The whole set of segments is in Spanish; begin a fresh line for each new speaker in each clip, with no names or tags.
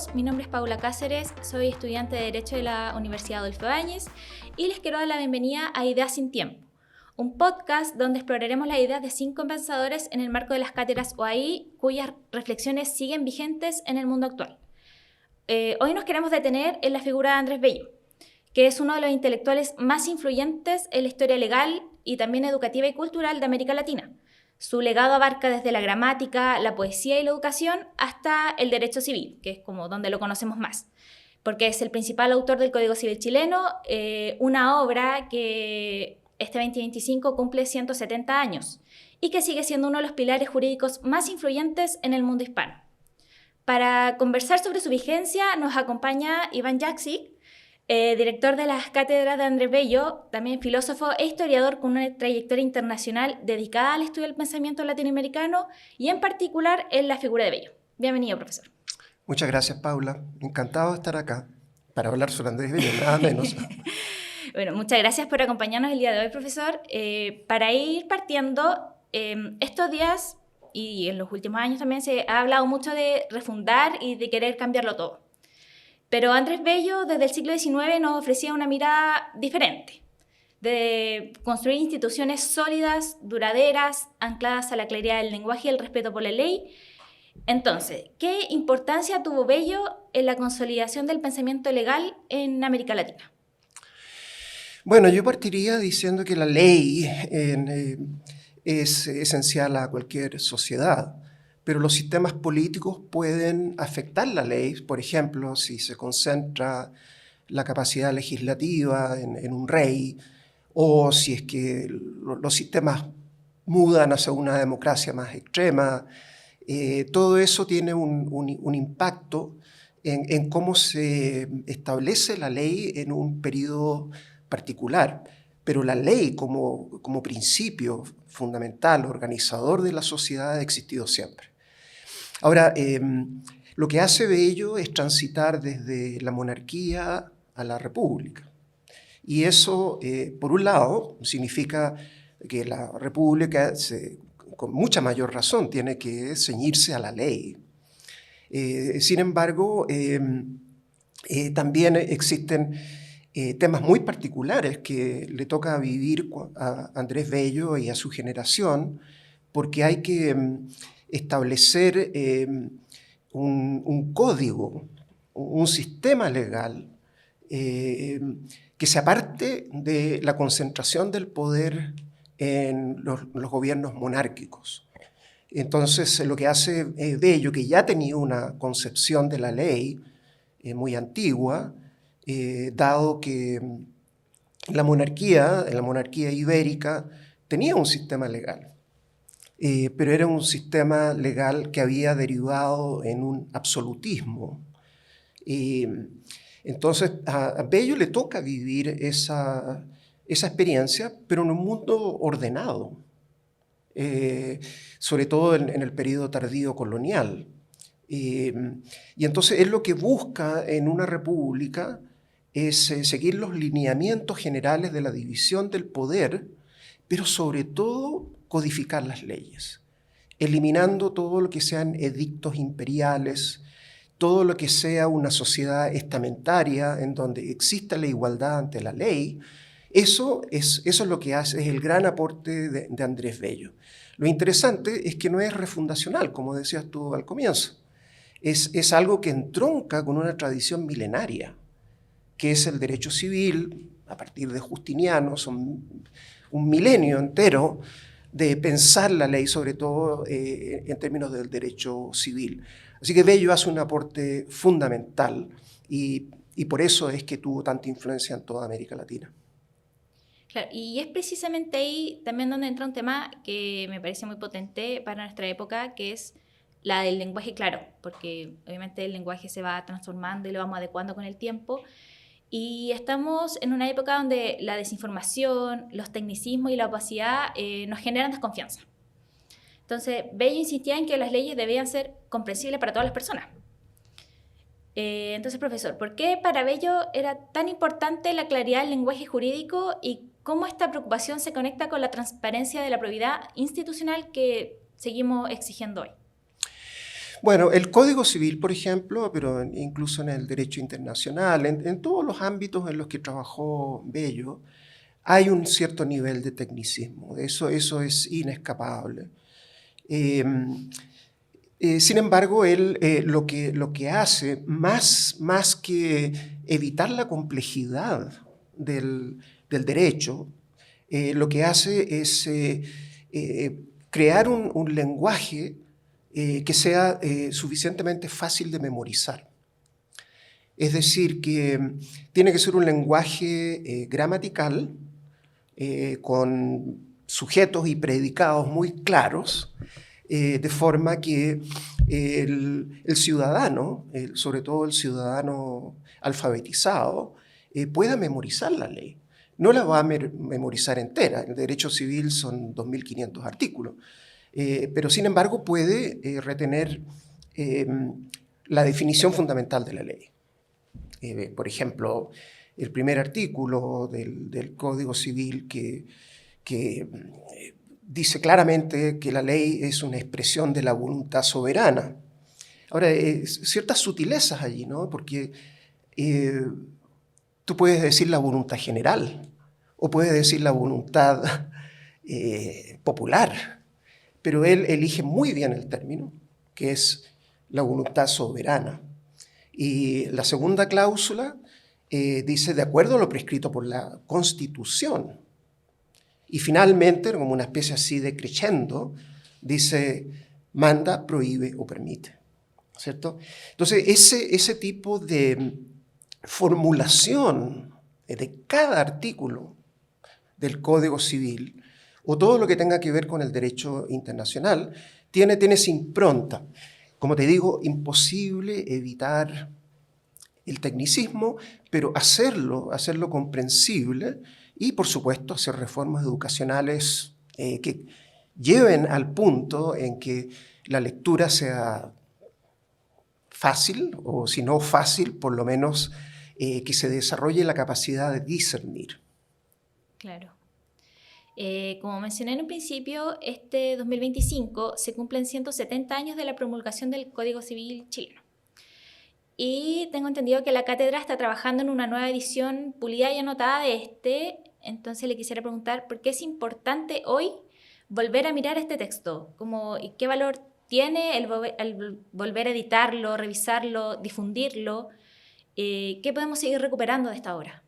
todos, mi nombre es Paula Cáceres, soy estudiante de Derecho de la Universidad Adolfo Ibáñez y les quiero dar la bienvenida a Ideas sin Tiempo, un podcast donde exploraremos las ideas de 5 pensadores en el marco de las cátedras OAI, cuyas reflexiones siguen vigentes en el mundo actual. Hoy nos queremos detener en la figura de Andrés Bello, que es uno de los intelectuales más influyentes en la historia legal y también educativa y cultural de América Latina. Su legado abarca desde la gramática, la poesía y la educación hasta el derecho civil, que es como donde lo conocemos más, porque es el principal autor del Código Civil chileno, una obra que este 2025 cumple 170 años y que sigue siendo uno de los pilares jurídicos más influyentes en el mundo hispano. Para conversar sobre su vigencia nos acompaña Iván Jaksic, director de las cátedras de Andrés Bello, también filósofo e historiador con una trayectoria internacional dedicada al estudio del pensamiento latinoamericano y en particular en la figura de Bello. Bienvenido, profesor.
Muchas gracias, Paula. Encantado de estar acá para hablar sobre Andrés Bello, nada menos.
Bueno, muchas gracias por acompañarnos el día de hoy, profesor. Para ir partiendo, estos días y en los últimos años también se ha hablado mucho de refundar y de querer cambiarlo todo. Pero Andrés Bello, desde el siglo XIX, nos ofrecía una mirada diferente, de construir instituciones sólidas, duraderas, ancladas a la claridad del lenguaje y el respeto por la ley. Entonces, ¿qué importancia tuvo Bello en la consolidación del pensamiento legal en América Latina?
Bueno, yo partiría diciendo que la ley es esencial a cualquier sociedad, pero los sistemas políticos pueden afectar la ley. Por ejemplo, si se concentra la capacidad legislativa en un rey, o si es que los sistemas mudan hacia una democracia más extrema. Todo eso tiene un impacto en cómo se establece la ley en un periodo particular. Pero la ley como principio fundamental, organizador de la sociedad, ha existido siempre. Ahora, lo que hace Bello es transitar desde la monarquía a la república. Y eso, por un lado, significa que la república, con mucha mayor razón, tiene que ceñirse a la ley. Sin embargo, también existen temas muy particulares que le toca vivir a Andrés Bello y a su generación, porque hay que establecer un código, un sistema legal que se aparte de la concentración del poder en los gobiernos monárquicos. Entonces, lo que hace Bello, que ya tenía una concepción de la ley muy antigua, dado que en la monarquía ibérica, tenía un sistema legal. Pero era un sistema legal que había derivado en un absolutismo. Entonces, a Bello le toca vivir esa experiencia, pero en un mundo ordenado, sobre todo en el periodo tardío colonial. Y entonces él lo que busca en una república es seguir los lineamientos generales de la división del poder, pero sobre todo codificar las leyes, eliminando todo lo que sean edictos imperiales, todo lo que sea una sociedad estamentaria en donde exista la igualdad ante la ley. Eso es lo que hace, es el gran aporte de Andrés Bello. Lo interesante es que no es refundacional, como decías tú al comienzo. Es algo que entronca con una tradición milenaria, que es el derecho civil, a partir de Justiniano, son un milenio entero de pensar la ley, sobre todo en términos del derecho civil. Así que Bello hace un aporte fundamental y por eso es que tuvo tanta influencia en toda América Latina.
Claro, y es precisamente ahí también donde entra un tema que me parece muy potente para nuestra época, que es la del lenguaje claro, porque obviamente el lenguaje se va transformando y lo vamos adecuando con el tiempo. Y estamos en una época donde la desinformación, los tecnicismos y la opacidad nos generan desconfianza. Entonces, Bello insistía en que las leyes debían ser comprensibles para todas las personas. Entonces, profesor, ¿por qué para Bello era tan importante la claridad del lenguaje jurídico y cómo esta preocupación se conecta con la transparencia de la probidad institucional que seguimos exigiendo hoy?
Bueno, el Código Civil, por ejemplo, pero incluso en el derecho internacional, en todos los ámbitos en los que trabajó Bello, hay un cierto nivel de tecnicismo. Eso es inescapable. Eh, Sin embargo, él lo que hace, más que evitar la complejidad del derecho, lo que hace es crear un lenguaje que sea suficientemente fácil de memorizar. Es decir, que tiene que ser un lenguaje gramatical, con sujetos y predicados muy claros, de forma que el ciudadano, sobre todo el ciudadano alfabetizado, pueda memorizar la ley. No la va a memorizar entera. En el derecho civil son 2.500 artículos. Pero sin embargo puede retener la definición fundamental de la ley. Por ejemplo, el primer artículo del Código Civil que dice claramente que la ley es una expresión de la voluntad soberana. Ahora, ciertas sutilezas allí, ¿no? Porque tú puedes decir la voluntad general o puedes decir la voluntad popular, pero él elige muy bien el término, que es la voluntad soberana. Y la segunda cláusula dice, de acuerdo a lo prescrito por la Constitución. Y finalmente, como una especie así de crescendo, dice, manda, prohíbe o permite. ¿Cierto? Entonces, ese tipo de formulación de cada artículo del Código Civil, o todo lo que tenga que ver con el derecho internacional, tiene esa impronta. Como te digo, imposible evitar el tecnicismo, pero hacerlo comprensible y, por supuesto, hacer reformas educacionales que lleven al punto en que la lectura sea fácil, o si no fácil, por lo menos que se desarrolle la capacidad de discernir.
Claro. Como mencioné en un principio, este 2025 se cumplen 170 años de la promulgación del Código Civil chileno. Y tengo entendido que la cátedra está trabajando en una nueva edición pulida y anotada de este. Entonces le quisiera preguntar por qué es importante hoy volver a mirar este texto. ¿Y qué valor tiene el volver a editarlo, revisarlo, difundirlo? ¿Qué podemos seguir recuperando de esta obra?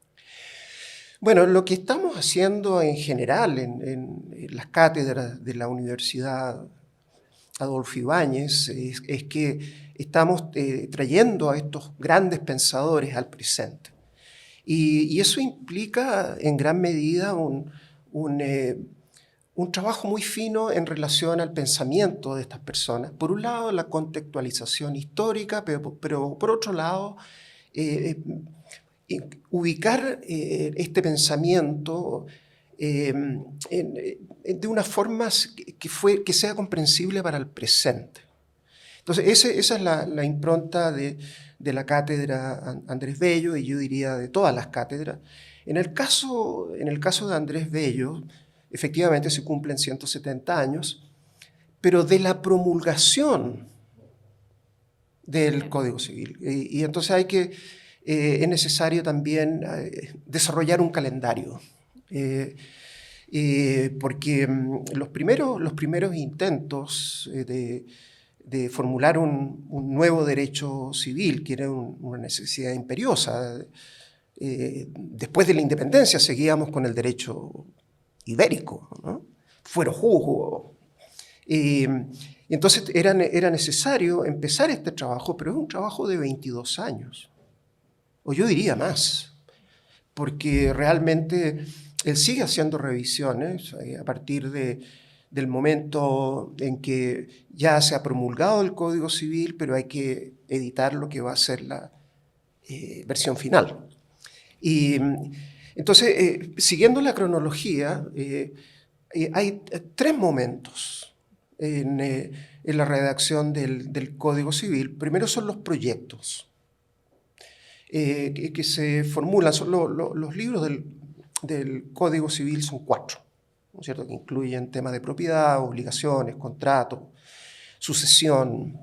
Bueno, lo que estamos haciendo en general en las cátedras de la Universidad Adolfo Ibáñez es que estamos trayendo a estos grandes pensadores al presente. Y eso implica en gran medida un trabajo muy fino en relación al pensamiento de estas personas. Por un lado, la contextualización histórica, pero por otro lado, ubicar este pensamiento de una forma que sea comprensible para el presente. Entonces, esa es la impronta de la cátedra Andrés Bello, y yo diría de todas las cátedras. En el caso de Andrés Bello, efectivamente se cumplen 170 años, pero de la promulgación del Código Civil. Y entonces es necesario también desarrollar un calendario. Porque los primeros intentos de formular un nuevo derecho civil, que era una necesidad imperiosa, después de la independencia seguíamos con el derecho ibérico, ¿no? Fuero juzgo. Entonces era necesario empezar este trabajo, pero es un trabajo de 22 años, o yo diría más, porque realmente él sigue haciendo revisiones a partir del momento en que ya se ha promulgado el Código Civil, pero hay que editar lo que va a ser la versión final. Y entonces, siguiendo la cronología, hay tres momentos en la redacción del Código Civil. Primero son los proyectos que se formulan. Son los libros del Código Civil son 4, ¿no es cierto?, que incluyen temas de propiedad, obligaciones, contratos, sucesión,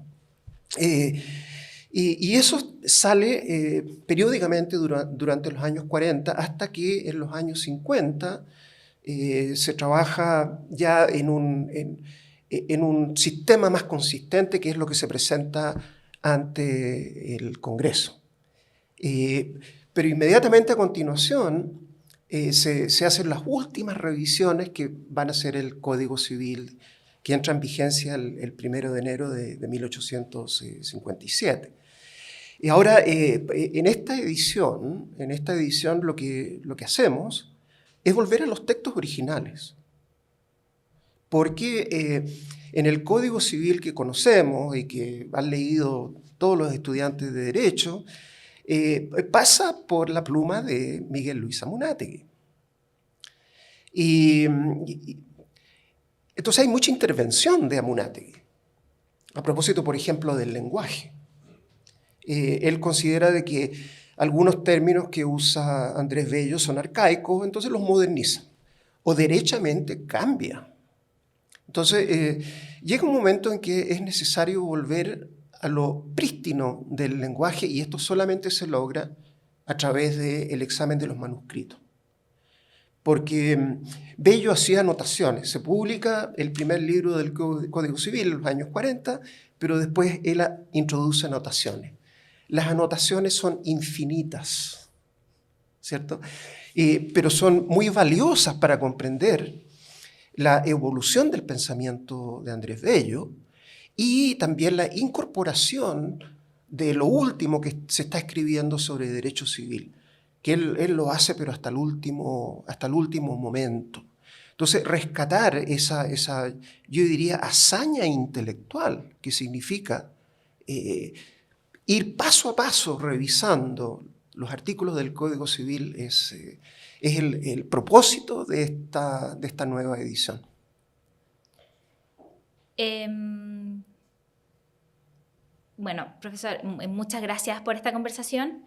Y eso sale periódicamente durante los años 40 hasta que en los años 50 se trabaja ya en un sistema más consistente, que es lo que se presenta ante el Congreso. Pero inmediatamente a continuación se hacen las últimas revisiones que van a ser el Código Civil, que entra en vigencia el 1 de enero de 1857. Y ahora, en esta edición lo que hacemos es volver a los textos originales. Porque en el Código Civil que conocemos y que han leído todos los estudiantes de Derecho, pasa por la pluma de Miguel Luis Amunátegui. Entonces hay mucha intervención de Amunátegui. A propósito, por ejemplo, del lenguaje. Él considera de que algunos términos que usa Andrés Bello son arcaicos, entonces los moderniza. O derechamente cambia. Entonces, llega un momento en que es necesario volver a lo prístino del lenguaje, y esto solamente se logra a través del examen de los manuscritos. Porque Bello hacía anotaciones. Se publica el primer libro del Código Civil en los años 40, pero después él introduce anotaciones. Las anotaciones son infinitas, ¿cierto? Pero son muy valiosas para comprender la evolución del pensamiento de Andrés Bello y también la incorporación de lo último que se está escribiendo sobre derecho civil, que él lo hace pero hasta el último momento. Entonces, rescatar esa, yo diría, hazaña intelectual que significa ir paso a paso revisando los artículos del Código Civil es el propósito de esta nueva edición.
Bueno, profesor, muchas gracias por esta conversación.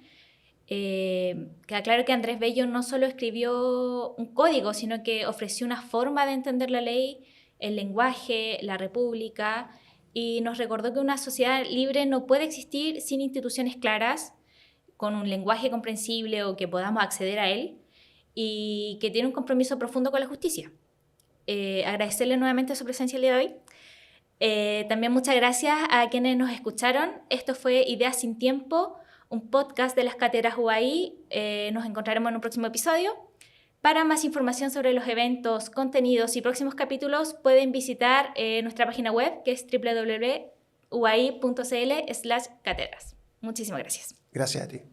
Queda claro que Andrés Bello no solo escribió un código, sino que ofreció una forma de entender la ley, el lenguaje, la república, y nos recordó que una sociedad libre no puede existir sin instituciones claras, con un lenguaje comprensible o que podamos acceder a él, y que tiene un compromiso profundo con la justicia. Agradecerle nuevamente su presencia el día de hoy. También muchas gracias a quienes nos escucharon. Esto fue Ideas sin Tiempo, un podcast de las cátedras UAI. Nos encontraremos en un próximo episodio. Para más información sobre los eventos, contenidos y próximos capítulos, pueden visitar nuestra página web, que es www.uai.cl/cátedras. Muchísimas gracias.
Gracias a ti.